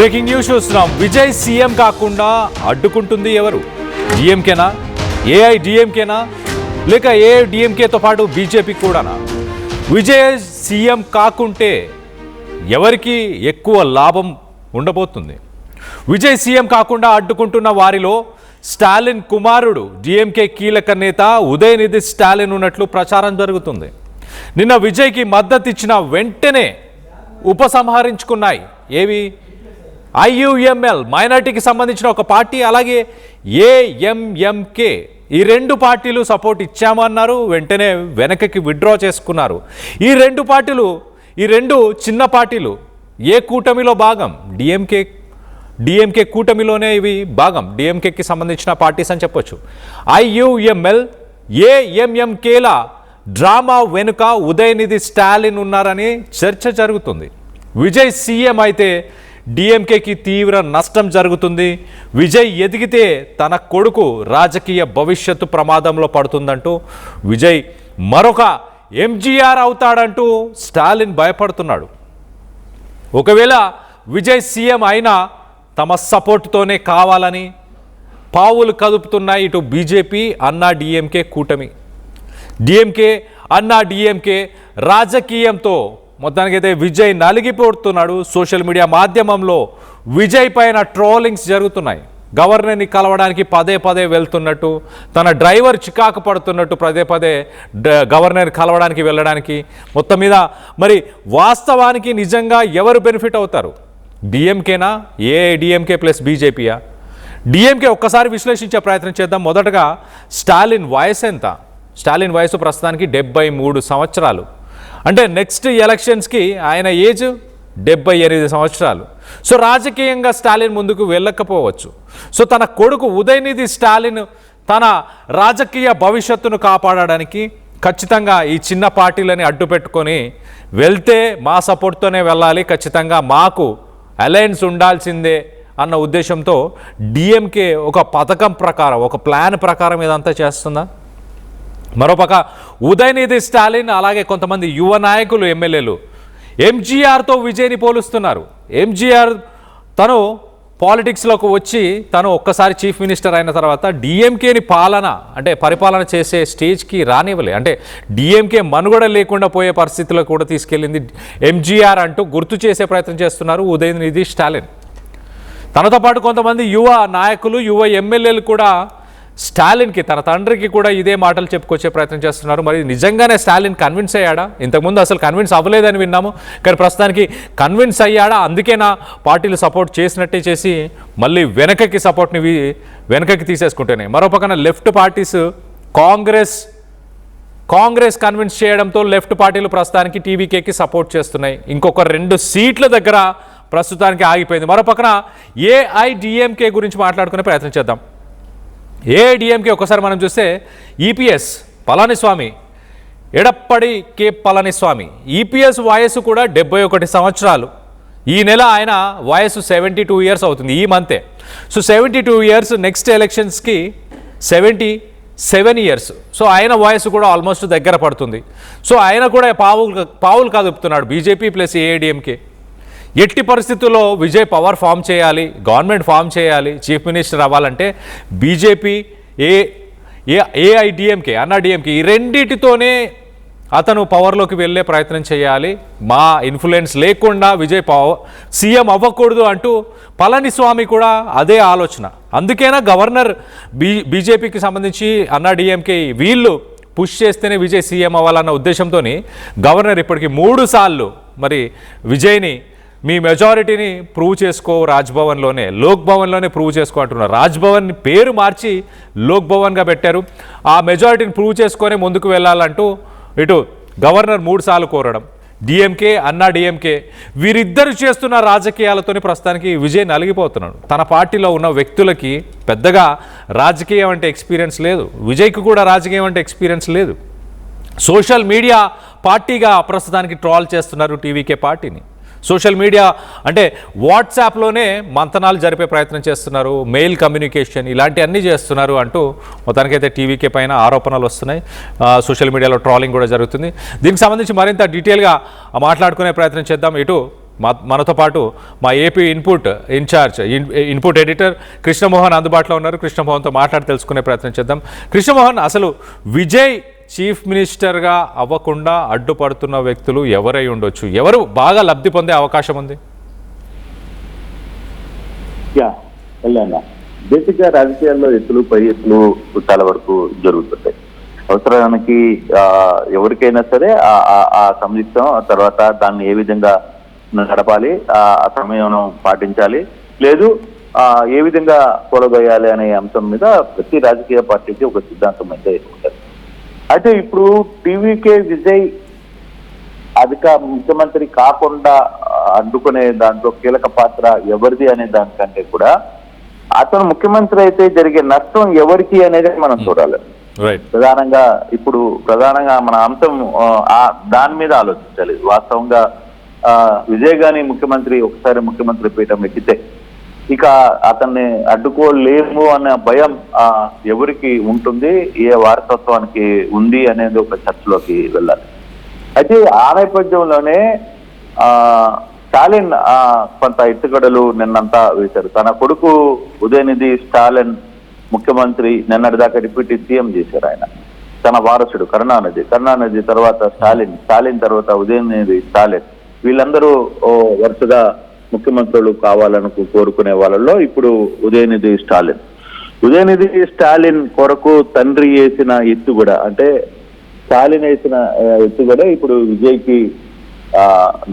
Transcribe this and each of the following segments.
Breaking news చూస్తున్నాం. Vijay CM కాకుండా అడ్డుకుంటుంది ఎవరు? డిఎంకేనా, ఏఐడిఎంకేనా, లేక ఏఐడిఎంకేతో పాటు బీజేపీ కూడానా? విజయ్ సీఎం కాకుంటే ఎవరికి ఎక్కువ లాభం ఉండబోతుంది? విజయ్ సీఎం కాకుండా అడ్డుకుంటున్న వారిలో స్టాలిన్ కుమారుడు డిఎంకే కీలక నేత ఉదయనిధి స్టాలిన్ ఉన్నట్లు ప్రచారం జరుగుతుంది. నిన్న విజయ్కి మద్దతు ఇచ్చిన వెంటనే ఉపసంహరించుకున్నాయి ఏవి? ఐయుఎంఎల్ మైనార్టీకి సంబంధించిన ఒక పార్టీ, అలాగే ఏఎంఎంకే. ఈ రెండు పార్టీలు సపోర్ట్ ఇచ్చామన్నారు, వెంటనే వెనకకి విత్డ్రా చేసుకున్నారు. ఈ రెండు చిన్న పార్టీలు ఏ కూటమిలో భాగం? డిఎంకే కూటమిలోనే ఇవి భాగం. డిఎంకేకి సంబంధించిన పార్టీస్ అని చెప్పొచ్చు. ఐయుఎంఎల్, ఏఎంఎంకేల డ్రామా వెనుక ఉదయనిధి స్టాలిన్ ఉన్నారని చర్చ జరుగుతుంది. విజయ్ సీఎం అయితే డిఎంకేకి తీవ్ర నష్టం జరుగుతుంది. విజయ్ ఎదిగితే తన కొడుకు రాజకీయ భవిష్యత్తు ప్రమాదంలో పడుతుందంటూ, విజయ్ మరొక ఎంజీఆర్ అవుతాడంటూ స్టాలిన్ భయపడుతున్నాడు. ఒకవేళ విజయ్ సీఎం అయినా తమ సపోర్టుతోనే కావాలని పావులు కదుపుతున్నాయి ఇటు బీజేపీ, అన్నా డిఎంకే కూటమి. డిఎంకే, అన్నా డిఎంకే రాజకీయంతో మొత్తానికైతే విజయ్ నలిగిపోతున్నాడు. సోషల్ మీడియా మాధ్యమంలో విజయ్ పైన ట్రోలింగ్స్ జరుగుతున్నాయి. గవర్నర్ని కలవడానికి పదే పదే వెళ్తున్నట్టు, తన డ్రైవర్ చికాకు పడుతున్నట్టు పదే పదే గవర్నర్ని కలవడానికి వెళ్ళడానికి. మొత్తం మీద మరి వాస్తవానికి నిజంగా ఎవరు బెనిఫిట్ అవుతారు? డిఎంకేనా, ఏఐడిఎంకే ప్లస్ బీజేపీయా? డిఎంకే ఒక్కసారి విశ్లేషించే ప్రయత్నం చేద్దాం. మొదటగా స్టాలిన్ వయసు ఎంత? స్టాలిన్ వయసు ప్రస్తుతానికి 73 సంవత్సరాలు. అంటే నెక్స్ట్ ఎలక్షన్స్కి ఆయన ఏజ్ 78 సంవత్సరాలు. సో రాజకీయంగా స్టాలిన్ ముందుకు వెళ్ళకపోవచ్చు. సో తన కొడుకు ఉదయనిధి స్టాలిన్ తన రాజకీయ భవిష్యత్తును కాపాడడానికి ఖచ్చితంగా ఈ చిన్న పార్టీలని అడ్డు పెట్టుకొని వెళ్తే మా సపోర్ట్తోనే వెళ్ళాలి, ఖచ్చితంగా మాకు అలయన్స్ ఉండాల్సిందే అన్న ఉద్దేశంతో డిఎంకే ఒక పథకం ప్రకారం, ఒక ప్లాన్ ప్రకారం ఇదంతా చేస్తుందా? మరోపక్క ఉదయనిధి స్టాలిన్, అలాగే కొంతమంది యువ నాయకులు, ఎమ్మెల్యేలు ఎంజీఆర్తో విజయ్ని పోలుస్తున్నారు. ఎంజీఆర్ తను పాలిటిక్స్లోకి వచ్చి తను ఒక్కసారి చీఫ్ మినిస్టర్ అయిన తర్వాత డిఎంకేని పరిపాలన చేసే స్టేజ్కి రానివ్వలే. అంటే డిఎంకే మనుగడ లేకుండా పోయే పరిస్థితిలో కూడా తీసుకెళ్ళింది ఎంజీఆర్ అంటూ గుర్తు చేసే ప్రయత్నం చేస్తున్నారు ఉదయనిధి స్టాలిన్. తనతో పాటు కొంతమంది యువ నాయకులు, యువ ఎమ్మెల్యేలు కూడా స్టాలిన్కి, తన తండ్రికి కూడా ఇదే మాటలు చెప్పుకొచ్చే ప్రయత్నం చేస్తున్నారు. మరి నిజంగానే స్టాలిన్ కన్విన్స్ అయ్యాడా? ఇంతకుముందు అసలు కన్విన్స్ అవ్వలేదని విన్నాము, కానీ ప్రస్తుతానికి కన్విన్స్ అయ్యాడా? అందుకేనా పార్టీలు సపోర్ట్ చేసినట్టే చేసి మళ్ళీ వెనకకి తీసేసుకుంటేనే. మరోపక్కన లెఫ్ట్ పార్టీస్, కాంగ్రెస్ కన్విన్స్ చేయడంతో లెఫ్ట్ పార్టీలు ప్రస్తుతానికి టీవీకేకి సపోర్ట్ చేస్తున్నాయి. ఇంకొక 2 సీట్ల దగ్గర ప్రస్తుతానికి ఆగిపోయింది. మరోపక్కన ఏఐడిఎంకే గురించి మాట్లాడుకునే ప్రయత్నం చేద్దాం. ఏఐడిఎంకే ఒకసారి మనం చూస్తే ఈపీఎస్ పళనిస్వామి, ఎడప్పడి కే పళనిస్వామి, ఈపీఎస్ వయసు కూడా 71 సంవత్సరాలు. ఈ నెల ఆయన వయసు 72 ఇయర్స్ అవుతుంది, ఈ మంతే. సో 72 ఇయర్స్, నెక్స్ట్ ఎలక్షన్స్కి 77 ఇయర్స్. సో ఆయన వయసు కూడా ఆల్మోస్ట్ దగ్గర పడుతుంది. సో ఆయన కూడా పావులు కదుపుతున్నాడు బీజేపీ ప్లస్ ఏఐడిఎంకే. ఎట్టి పరిస్థితుల్లో విజయ్ పవర్ ఫామ్ చేయాలి, గవర్నమెంట్ ఫామ్ చేయాలి, చీఫ్ మినిస్టర్ అవ్వాలంటే బీజేపీ, ఏఐడిఎంకే, అన్నా డిఎంకే ఈ రెండిటితోనే అతను పవర్లోకి వెళ్ళే ప్రయత్నం చేయాలి. మా ఇన్ఫ్లుయెన్స్ లేకుండా విజయ్ సీఎం అవ్వకూడదు అంటూ పళనిస్వామి కూడా అదే ఆలోచన. అందుకేనా గవర్నర్ బీజేపీకి సంబంధించి అన్నా డిఎంకే వీళ్ళు పుష్ చేస్తేనే విజయ్ సీఎం అవ్వాలన్న ఉద్దేశంతో గవర్నర్ ఇప్పటికి 3 సార్లు మరి విజయ్ని మీ మెజారిటీని ప్రూవ్ చేసుకో రాజ్భవన్లోనే, లోక్ భవన్లోనే ప్రూవ్ చేసుకో అంటున్నారు. రాజ్భవన్ పేరు మార్చి లోక్ భవన్గా పెట్టారు. ఆ మెజారిటీని ప్రూవ్ చేసుకొని ముందుకు వెళ్ళాలంటూ ఇటు గవర్నర్ 3 సార్లు కోరడం. డిఎంకే, అన్నా డిఎంకే వీరిద్దరు చేస్తున్న రాజకీయాలతోని ప్రస్తుతానికి విజయ్ నలిగిపోతున్నాడు. తన పార్టీలో ఉన్న వ్యక్తులకి పెద్దగా రాజకీయం అంటే ఎక్స్పీరియన్స్ లేదు, విజయ్కి కూడా రాజకీయం అంటే ఎక్స్పీరియన్స్ లేదు. సోషల్ మీడియా పార్టీగా ప్రస్తుతానికి ట్రాల్ చేస్తున్నారు టీవీకే పార్టీని. సోషల్ మీడియా అంటే వాట్సాప్లోనే మంతనాలు జరిపే ప్రయత్నం చేస్తున్నారు, మెయిల్ కమ్యూనికేషన్ ఇలాంటివన్నీ చేస్తున్నారు అంటూ మొత్తానికైతే టీవీకే పైన ఆరోపణలు వస్తున్నాయి. సోషల్ మీడియాలో ట్రాలింగ్ కూడా జరుగుతుంది. దీనికి సంబంధించి మరింత డీటెయిల్గా మాట్లాడుకునే ప్రయత్నం చేద్దాం. ఇటు మనతో పాటు మా ఏపీ ఇన్పుట్ ఎడిటర్ కృష్ణమోహన్ అందుబాటులో ఉన్నారు. కృష్ణమోహన్తో మాట్లాడి తెలుసుకునే ప్రయత్నం చేద్దాం. కృష్ణమోహన్, అసలు విజయ్ చీఫ్ మినిస్టర్గా అవ్వకుండా అడ్డుపడుతున్న వ్యక్తులు ఎవరై ఉండొచ్చు? ఎవరు బాగా లబ్ధి పొందే అవకాశం ఉంది? బేసిక్ గా రాజకీయాల్లో ఎత్తులు పై ఎత్తులు చాలా వరకు జరుగుతుంటాయి. అవసరానికి ఎవరికైనా సరే ఆ సంయుక్తం తర్వాత దాన్ని ఏ విధంగా నడపాలి, ఆ సమయం పాటించాలి, లేదు ఏ విధంగా కొలగొయ్యాలి అనే అంశం మీద ప్రతి రాజకీయ పార్టీకి ఒక సిద్ధాంతం అయితే ఉంటుంది. అయితే ఇప్పుడు టీవీకే విజయ్ ముఖ్యమంత్రి కాకుండా అడ్డుకునే దాంట్లో కీలక పాత్ర ఎవరిది అనే దానికంటే కూడా అతను ముఖ్యమంత్రి అయితే జరిగే నష్టం ఎవరికి అనేది మనం చూడాలి. ప్రధానంగా మన అంశం దాని మీద ఆలోచించాలి. వాస్తవంగా విజయ్ గాని ఒకసారి ముఖ్యమంత్రి పీఠం ఎక్కితే ఇక అతన్ని అడ్డుకోలేము అనే భయం ఎవరికి ఉంటుంది, ఏ వారసత్వానికి ఉంది అనేది ఒక చర్చలోకి వెళ్ళాలి. అయితే ఆ నేపథ్యంలోనే స్టాలిన్ కొంత ఎత్తుగడలు నిన్నంతా వేశారు. తన కొడుకు ఉదయనిధి స్టాలిన్ ముఖ్యమంత్రి నిన్నటిదాకా డిప్యూటీ సీఎం చేశారు. ఆయన తన వారసుడు కరుణానిధి తర్వాత స్టాలిన్ తర్వాత ఉదయనిధి స్టాలిన్, వీళ్ళందరూ వరుసగా ముఖ్యమంత్రులు కావాలను కోరుకునే వాళ్ళలో ఇప్పుడు ఉదయనిధి స్టాలిన్ కొరకు తండ్రి వేసిన ఎత్తుగడ, అంటే స్టాలిన్ వేసిన ఎత్తుగడ ఇప్పుడు విజయ్కి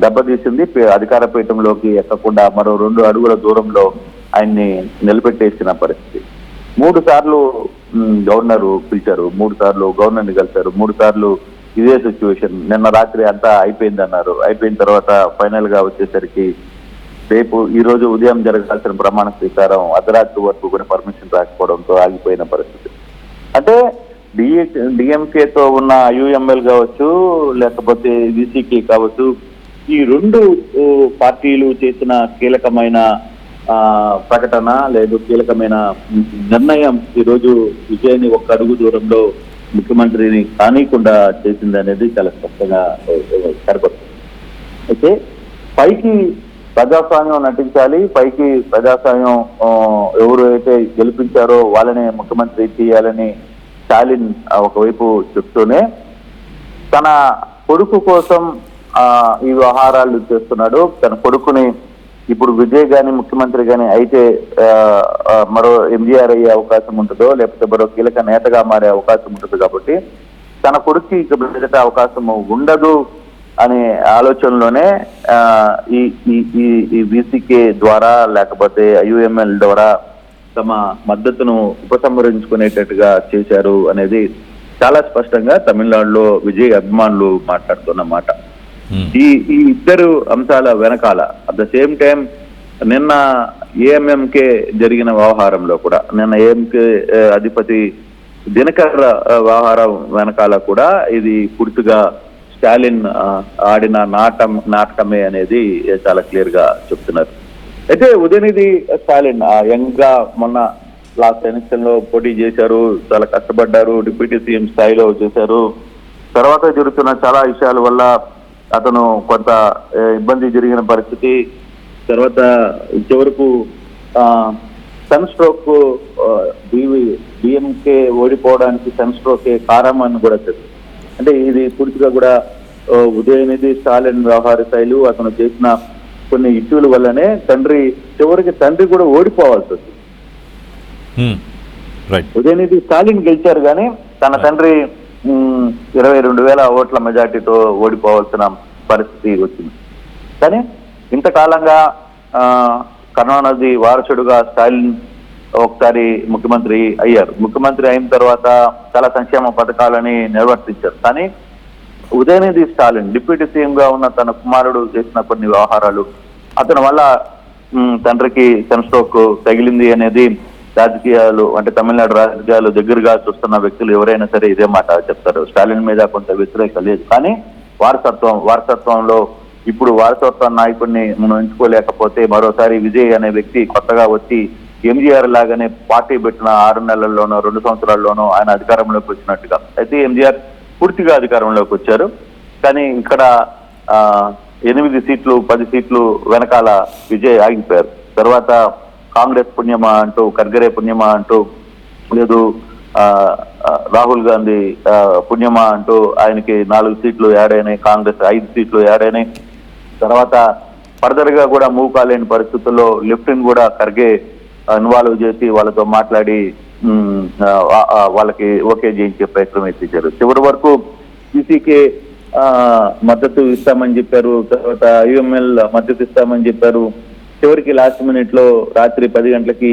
దెబ్బతీసింది. అధికార పీఠంలోకి ఎక్కకుండా మరో 2 అడుగుల దూరంలో ఆయన్ని నిలబెట్టేసిన పరిస్థితి. 3 సార్లు గవర్నర్ పిలిచారు, 3 సార్లు గవర్నర్ని కలిశారు, 3 సార్లు ఇదే సిచ్యువేషన్. నిన్న రాత్రి అంతా అయిపోయిందన్నారు. అయిపోయిన తర్వాత ఫైనల్ గా వచ్చేసరికి ఈ రోజు ఉదయం జరగాల్సిన ప్రమాణ స్వీకారం అర్ధరాత్రి వరకు కూడా పర్మిషన్ రాకపోవడంతో ఆగిపోయిన పరిస్థితి. అంటే డిఎంకేతో ఉన్న యుఎంఎల్ కావచ్చు, లేకపోతే విసికే కావచ్చు, ఈ 2 పార్టీలు చేసిన కీలకమైన ప్రకటన లేదు కీలకమైన నిర్ణయం ఈరోజు విజయ్ని 1 అడుగు దూరంలో ముఖ్యమంత్రిని కానీయకుండా చేసింది అనేది చాలా స్పష్టంగా కనపడుతుంది. అయితే పైకి ప్రజాస్వామ్యం నటించాలి, పైకి ప్రజాస్వామ్యం ఎవరు అయితే గెలిపించారో వాళ్ళనే ముఖ్యమంత్రి చేయాలని స్టాలిన్ ఒకవైపు చెప్తూనే తన కొడుకు కోసం ఈ వ్యవహారాలు చేస్తున్నాడు. తన కొడుకుని ఇప్పుడు విజయ్ గాని ముఖ్యమంత్రి గాని అయితే మరో ఎంజీఆర్ అయ్యే అవకాశం ఉంటుందో, లేకపోతే మరో కీలక నేతగా మారే అవకాశం ఉంటుంది. కాబట్టి తన కొడుకు ఇక ఎదుట అవకాశం ఉండదు అనే ఆలోచనలోనే ఈ బీసీకే ద్వారా లేకపోతే ఐయుఎంఎల్ ద్వారా తమ మద్దతును ఉపసంహరించుకునేటట్టుగా చేశారు అనేది చాలా స్పష్టంగా తమిళనాడులో విజయ్ అభిమానులు మాట్లాడుతున్న మాట. ఈ 2 అంశాల వెనకాల అట్ ద సేమ్ టైం నిన్న ఏఎంఎంకే జరిగిన వ్యవహారంలో కూడా, నిన్న ఏఎంకే అధిపతి దినకర్ వ్యవహారం వెనకాల కూడా ఇది పూర్తిగా స్టాలిన్ ఆడిన నాటకమే అనేది చాలా క్లియర్ గా చెప్తున్నారు. అయితే ఉదయనిధి స్టాలిన్ యంగ్ గా మొన్న లాస్ట్ ఎలక్షన్ లో పోటీ చేశారు, చాలా కష్టపడ్డారు, డిప్యూటీ సీఎం స్థాయిలో చేశారు. తర్వాత జరుగుతున్న చాలా విషయాల వల్ల అతను కొంత ఇబ్బంది జరిగిన పరిస్థితి. తర్వాత చివరకు సన్ స్ట్రోక్ డిఎంకే ఓడిపోవడానికి సన్ స్ట్రోకే కారణం అని కూడా తెలుసు. అంటే ఇది పూర్తిగా కూడా ఉదయనిధి స్టాలిన్ వ్యవహార శైలి, అతను చేసిన కొన్ని ఇష్యూల వల్లనే చివరికి తండ్రి కూడా ఓడిపోవాల్సి వచ్చింది. ఉదయనిధి స్టాలిన్ గెలిచారు కానీ తన తండ్రి 22,000 ఓట్ల మెజార్టీతో ఓడిపోవాల్సిన పరిస్థితి వచ్చింది. కానీ ఇంతకాలంగా కరుణానిధి వారసుడుగా స్టాలిన్ ఒకసారి ముఖ్యమంత్రి అయ్యారు. ముఖ్యమంత్రి అయిన తర్వాత చాలా సంక్షేమ పథకాలని నిర్వర్తించారు. కానీ ఉదయనిధి స్టాలిన్ డిప్యూటీ సీఎం గా ఉన్న తన కుమారుడు చేసిన కొన్ని వ్యవహారాలు, అతని వల్ల తండ్రికి సన్ స్ట్రోక్ తగిలింది అనేది రాజకీయాలు, అంటే తమిళనాడు రాజకీయాలు దగ్గరగా చూస్తున్న వ్యక్తులు ఎవరైనా సరే ఇదే మాట చెప్తారు. స్టాలిన్ మీద కొంత వ్యతిరేకత లేదు, కానీ వారసత్వంలో ఇప్పుడు వారసత్వ నాయకుడిని మనం ఎంచుకోలేకపోతే మరోసారి విజయ్ అనే వ్యక్తి కొత్తగా వచ్చి ఎంజీఆర్ లాగానే పార్టీ పెట్టిన 6 నెలల్లోనో 2 సంవత్సరాల్లోనో ఆయన అధికారంలోకి వచ్చినట్టుగా. అయితే ఎంజీఆర్ పూర్తిగా అధికారంలోకి వచ్చారు, కానీ ఇక్కడ 8 సీట్లు 10 సీట్లు వెనకాల విజయ్ ఆగిపోయారు. తర్వాత కాంగ్రెస్ పుణ్యమా అంటూ, ఖర్గరే పుణ్యమా అంటూ, లేదు రాహుల్ గాంధీ పుణ్యమా అంటూ ఆయనకి 4 సీట్లు యాడ్ అయినాయి, కాంగ్రెస్ 5 సీట్లు యాడ్ అయినాయి. తర్వాత ఫర్దర్ గా కూడా మూవ్ కాలేని పరిస్థితుల్లో లెఫ్ట్ ని కూడా ఖర్గే ఇన్వాల్వ్ చేసి వాళ్ళతో మాట్లాడి వాళ్ళకి ఓకే చేయించే ప్రయత్నం చేశారు. చివరి వరకు ఈసీకే మద్దతు ఇస్తామని చెప్పారు, తర్వాత ఐఎంఎల్ మద్దతు ఇస్తామని చెప్పారు. చివరికి లాస్ట్ మినిట్ లో రాత్రి 10 గంటలకి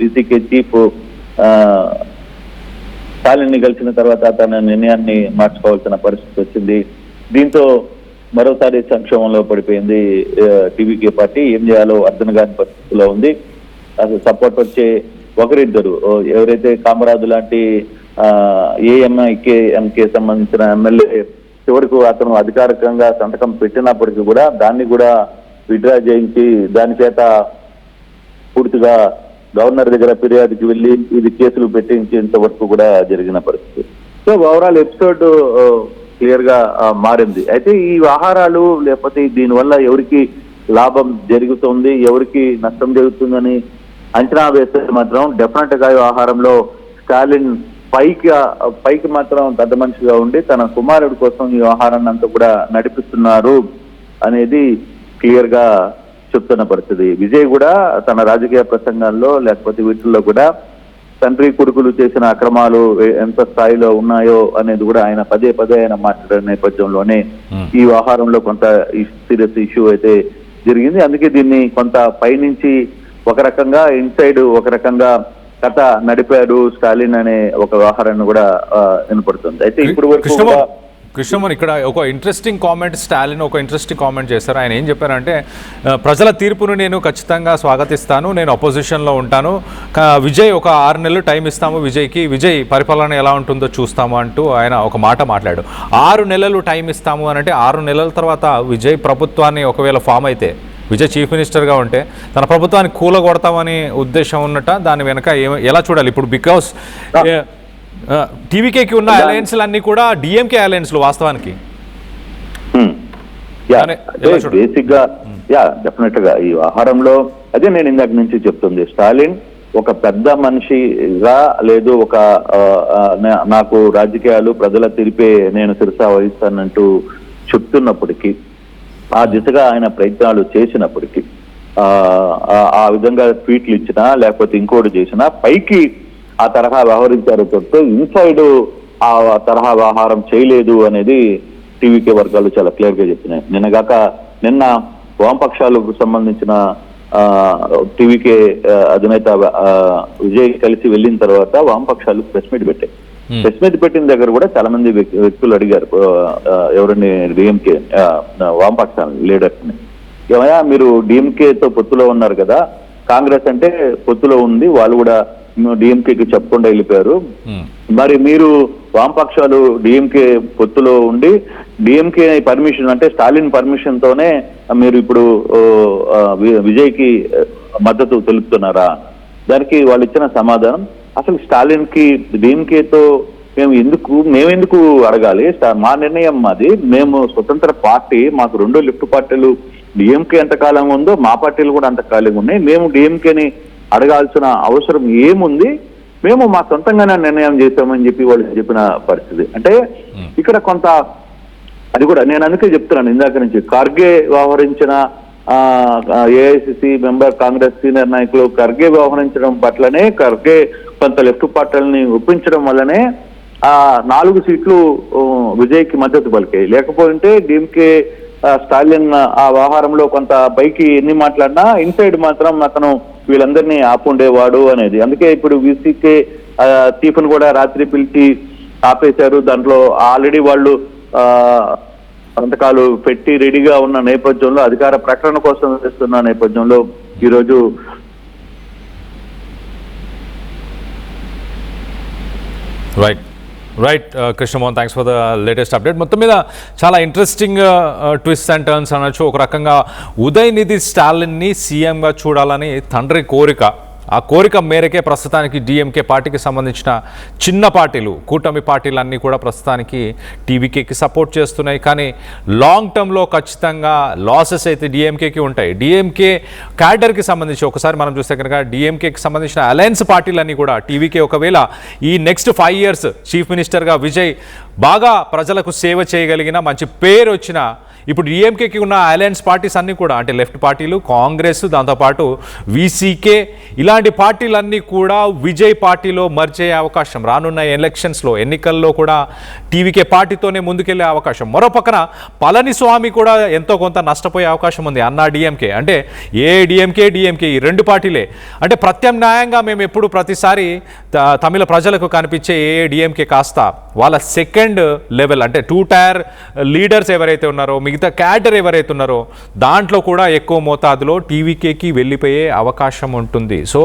ఈసీకే చీఫ్ స్టాలిన్ ని కలిసిన తర్వాత తన నిర్ణయాన్ని మార్చుకోవాల్సిన పరిస్థితి వచ్చింది. దీంతో మరోసారి సంక్షోభంలో పడిపోయింది టీవీకే పార్టీ. ఏం చేయాలో అర్థం కాని పరిస్థితిలో ఉంది. అసలు సపోర్ట్ వచ్చే ఒకరిద్దరు, ఎవరైతే కామరాజు లాంటి ఏఎంఐకే సంబంధించిన ఎమ్మెల్యే చివరకు అతను అధికారికంగా సంతకం పెట్టినప్పటికీ కూడా దాన్ని కూడా విత్డ్రా చేయించి దాని చేత పూర్తిగా గవర్నర్ దగ్గర ఫిర్యాదుకి వెళ్ళి ఇది కేసులు పెట్టించేంత వరకు కూడా జరిగిన పరిస్థితి. సో ఓవరాల్ ఎపిసోడ్ క్లియర్ గా మారింది. అయితే ఈ వ్యవహారాలు లేకపోతే దీనివల్ల ఎవరికి లాభం జరుగుతుంది, ఎవరికి నష్టం జరుగుతుందని అంచనా వేస్తే మాత్రం డెఫినెట్ గా వ్యవహారంలో స్టాలిన్ పైకి మాత్రం పెద్ద మనిషిగా ఉండి తన కుమారుడి కోసం ఈ వ్యవహారాన్ని అంతా కూడా నడిపిస్తున్నారు అనేది క్లియర్ గా చెప్తున్న పరిస్థితి. విజయ్ కూడా తన రాజకీయ ప్రసంగాల్లో లేకపోతే వీటిల్లో కూడా తండ్రి కొడుకులు చేసిన అక్రమాలు ఎంత స్థాయిలో ఉన్నాయో అనేది కూడా ఆయన పదే ఆయన మాట్లాడిన నేపథ్యంలోనే ఈ వ్యవహారంలో కొంత సీరియస్ ఇష్యూ అయితే జరిగింది. అందుకే దీన్ని కొంత పైనుంచి ఒక రకంగా ఇన్సైడ్ ఒక రకంగా కథ నడిపాడు స్టాలిన్ అనే ఒక వ్యవహారాన్ని కూడా వినపడుతుంది. అయితే ఇప్పుడు వరకు కృష్ణమోహన్ ఇక్కడ ఒక ఇంట్రెస్టింగ్ కామెంట్, స్టాలిన్ ఒక ఇంట్రెస్టింగ్ కామెంట్ చేశారు. ఆయన ఏం చెప్పారంటే, ప్రజల తీర్పును నేను ఖచ్చితంగా స్వాగతిస్తాను, నేను అపోజిషన్లో ఉంటాను, విజయ్ ఒక 6 నెలలు టైం ఇస్తాము విజయ్కి, విజయ్ పరిపాలన ఎలా ఉంటుందో చూస్తాము అంటూ ఆయన ఒక మాట మాట్లాడు. 6 నెలలు టైం ఇస్తాము అని అంటే 6 నెలల తర్వాత విజయ్ ప్రభుత్వాన్ని ఒకవేళ ఫామ్ అయితే, విజయ్ చీఫ్ మినిస్టర్గా ఉంటే తన ప్రభుత్వాన్ని కూలగొడతామని ఉద్దేశం ఉన్నట్ట, దాని వెనక ఎలా చూడాలి ఇప్పుడు? బికాస్ టీవీకేకి ఉన్న అలయన్స్లు అన్ని కూడా డిఎంకే అలయన్స్లు వాస్తవానికి. బేసిక్ గా డెఫినెట్ గా ఈ వ్యవహారంలో అదే నేను ఇందాక నుంచి చెప్తుంది, స్టాలిన్ ఒక పెద్ద మనిషిగా లేదు, ఒక నాకు రాజకీయాలు ప్రజల తీర్పే నేను శిరసా వహిస్తానంటూ చెప్తున్నప్పటికీ, ఆ దిశగా ఆయన ప్రయత్నాలు చేసినప్పటికీ, ఆ విధంగా ట్వీట్లు ఇచ్చినా లేకపోతే ఇంకోటి చేసినా పైకి ఆ తరహా వ్యవహరించారు తప్ప ఇన్సైడ్ ఆ తరహా వ్యవహారం చేయలేదు అనేది టీవీకే వర్గాలు చాలా క్లియర్ గా చెప్పినాయి. నిన్న వామపక్షాలకు సంబంధించిన టీవీకే అధినేత విజయ్ కలిసి వెళ్ళిన తర్వాత వామపక్షాలు ప్రెస్ మీట్ పెట్టాయి. ప్రెస్ మీట్ పెట్టిన దగ్గర కూడా చాలా మంది వ్యక్తులు అడిగారు ఎవరిని, డిఎంకే వామపక్ష లీడర్స్ ని, ఏమయ్యా మీరు డిఎంకేతో పొత్తులో ఉన్నారు కదా, కాంగ్రెస్ అంటే పొత్తులో ఉంది, వాళ్ళు కూడా డిఎంకేకి చెప్పకుండా వెళ్ళిపోయారు, మరి మీరు వామపక్షాలు డిఎంకే పొత్తులో ఉండి డిఎంకే పర్మిషన్ అంటే స్టాలిన్ పర్మిషన్ తోనే మీరు ఇప్పుడు విజయ్కి మద్దతు తెలుపుతున్నారా? దానికి వాళ్ళు ఇచ్చిన సమాధానం, అసలు స్టాలిన్ కి డిఎంకేతో మేమెందుకు అడగాలి, మా నిర్ణయం మాది, మేము స్వతంత్ర పార్టీ, మాకు 2 లెఫ్ట్ పార్టీలు, డిఎంకే ఎంతకాలం ఉందో మా పార్టీలు కూడా అంతకాలంగా ఉన్నాయి, మేము డిఎంకేని అడగాల్సిన అవసరం ఏముంది, మేము మా సొంతంగానే నిర్ణయం చేశామని చెప్పి వాళ్ళు చెప్పిన పరిస్థితి. అంటే ఇక్కడ కొంత అది కూడా నేను అందుకే చెప్తున్నాను ఇందాక నుంచి, ఖర్గే వ్యవహరించిన ఏఐసిసి మెంబర్ కాంగ్రెస్ సీనియర్ నాయకులు ఖర్గే వ్యవహరించడం పట్లనే, ఖర్గే కొంత లెఫ్ట్ పార్టీలని ఒప్పించడం వల్లనే 4 సీట్లు విజయ్కి మద్దతు పలికాయి. లేకపోతే డిఎంకే స్టాలిన్ ఆ వ్యవహారంలో కొంత పైకి ఎన్ని మాట్లాడినా ఇన్సైడ్ మాత్రం అతను వీళ్ళందరినీ ఆపుండేవాడు అనేది. అందుకే ఇప్పుడు వీసీకే చీఫ్ ను కూడా రాత్రి పిలిచి ఆపేశారు. దాంట్లో ఆల్రెడీ వాళ్ళు సంతకాలు పెట్టి రెడీగా ఉన్న నేపథ్యంలో, అధికార ప్రకటన కోసం వేస్తున్న నేపథ్యంలో ఈరోజు right Krishnamohan, thanks for the latest update. మొత్తం మీద చాలా ఇంట్రెస్టింగ్ ట్విస్ట్ అండ్ టర్న్స్ అనొచ్చు. ఒక రకంగా ఉదయనిధి స్టాలిన్ని సీఎంగా చూడాలని తండ్రి కోరిక, ఆ కోరిక మేరకే ప్రస్తుతానికి డిఎంకే పార్టీకి సంబంధించిన చిన్న పార్టీలు, కూటమి పార్టీలన్నీ కూడా ప్రస్తుతానికి టీవీకేకి సపోర్ట్ చేస్తున్నాయి. కానీ లాంగ్ టర్మ్లో ఖచ్చితంగా లాసెస్ అయితే డిఎంకేకి ఉంటాయి. డిఎంకే క్యాడర్కి సంబంధించి ఒకసారి మనం చూస్తే కనుక డిఎంకేకి సంబంధించిన అలయన్స్ పార్టీలన్నీ కూడా టీవీకే ఒకవేళ ఈ నెక్స్ట్ 5 years చీఫ్ మినిస్టర్గా విజయ్ బాగా ప్రజలకు సేవ చేయగలిగిన, మంచి పేరు వచ్చిన, ఇప్పుడు డిఎంకేకి ఉన్న అలయన్స్ పార్టీస్ అన్నీ కూడా అంటే లెఫ్ట్ పార్టీలు, కాంగ్రెస్, దాంతోపాటు వీసీకే ఇలాంటి పార్టీలన్నీ కూడా విజయ్ పార్టీలో మర్చే అవకాశం రానున్న ఎన్నికల్లో కూడా టీవీకే పార్టీతోనే ముందుకెళ్లే అవకాశం. మరో పక్కన పళనిస్వామి కూడా ఎంతో కొంత నష్టపోయే అవకాశం ఉంది. అన్నా డిఎంకే అంటే డిఎంకే ఈ 2 పార్టీలే అంటే ప్రత్యామ్నాయంగా మేము ఎప్పుడు ప్రతిసారి తమిళ ప్రజలకు కనిపించే డిఎంకే కాస్త వాళ్ళ సెకండ్ లెవెల్ అంటే 2 tier లీడర్స్ ఎవరైతే ఉన్నారో, మిగతా క్యాడర్ ఎవరైతే ఉన్నారో దాంట్లో కూడా ఎక్కువ మోతాదులో టీవీకేకి వెళ్ళిపోయే అవకాశం ఉంటుంది. సో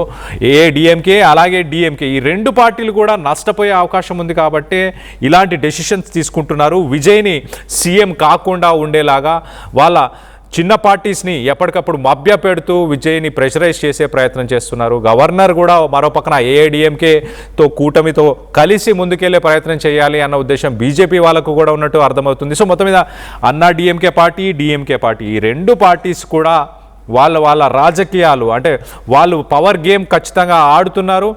డిఎంకే అలాగే డిఎంకే ఈ 2 పార్టీలు కూడా నష్టపోయే అవకాశం ఉంది. కాబట్టి ఇలాంటి డెసిషన్స్ తీసుకుంటున్నారు. విజయ్ని సీఎం కాకుండా ఉండేలాగా వాళ్ళ చిన్న పార్టీస్ని ఎప్పటికప్పుడు మభ్య పెడుతూ విజయ్ని ప్రెషరైజ్ చేసే ప్రయత్నం చేస్తున్నారు. గవర్నర్ కూడా మరో పక్కన ఏఐడిఎంకేతో కూటమితో కలిసి ముందుకెళ్లే ప్రయత్నం చేయాలి అన్న ఉద్దేశం బీజేపీ వాళ్ళకు కూడా ఉన్నట్టు అర్థమవుతుంది. సో మొత్తం మీద అన్నా డిఎంకే పార్టీ, డిఎంకే పార్టీ ఈ 2 పార్టీస్ కూడా వాళ్ళ రాజకీయాలు అంటే వాళ్ళు పవర్ గేమ్ ఖచ్చితంగా ఆడుతున్నారు.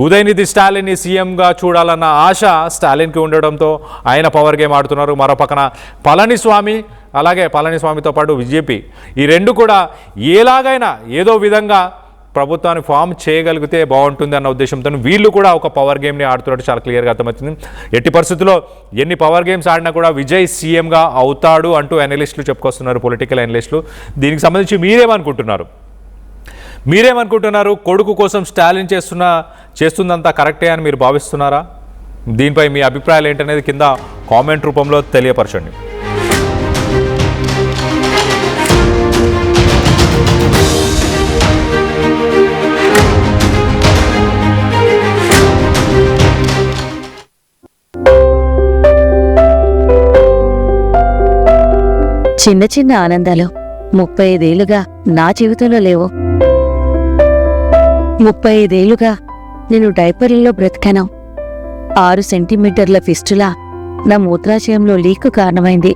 ఉదయనిధి స్టాలిన్ని సీఎంగా చూడాలన్న ఆశ స్టాలిన్కి ఉండడంతో ఆయన పవర్ గేమ్ ఆడుతున్నారు. మరో పక్కన పళనిస్వామితో పాటు బీజేపీ ఈ 2 కూడా ఎలాగైనా ఏదో విధంగా ప్రభుత్వాన్ని ఫామ్ చేయగలిగితే బాగుంటుంది అన్న ఉద్దేశంతో వీళ్ళు కూడా ఒక పవర్ గేమ్ని ఆడుతున్నట్టు చాలా క్లియర్గా అర్థమవుతుంది. ఎట్టి పరిస్థితుల్లో ఎన్ని పవర్ గేమ్స్ ఆడినా కూడా విజయ్ సీఎంగా అవుతాడు అంటూ అనలిస్టులు చెప్పుకొస్తున్నారు, పొలిటికల్ అనలిస్టులు. దీనికి సంబంధించి మీరేమనుకుంటున్నారు? కొడుకు కోసం స్టాలిన్ చేస్తుందంతా కరెక్టే అని మీరు భావిస్తున్నారా? దీనిపై మీ అభిప్రాయాలు ఏంటనేది కింద కామెంట్ రూపంలో తెలియపరచండి. చిన్న చిన్న ఆనందాలు 35 ఏళ్లుగా నా జీవితంలో లేవు. 35 ఏళ్లుగా నేను డైపర్లలో బ్రతికాను. 6 సెంటీమీటర్ల ఫిస్టులా నా మూత్రాశయంలో లీకు కారణమైంది.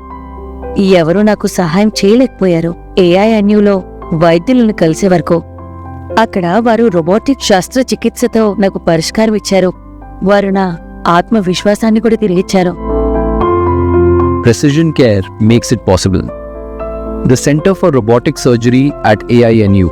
ఎవరూ నాకు సహాయం చేయలేకపోయారు. ఏఐఎన్యూలో వైద్యులను కలిసే వరకు అక్కడ వారు రోబోటిక్ శస్త్రచికిత్సతో నాకు పరిష్కారం ఇచ్చారు. వారు నా ఆత్మవిశ్వాసాన్ని కూడా తిరిగిచ్చారు. Precision care makes it possible. The Center for Robotic Surgery at AINU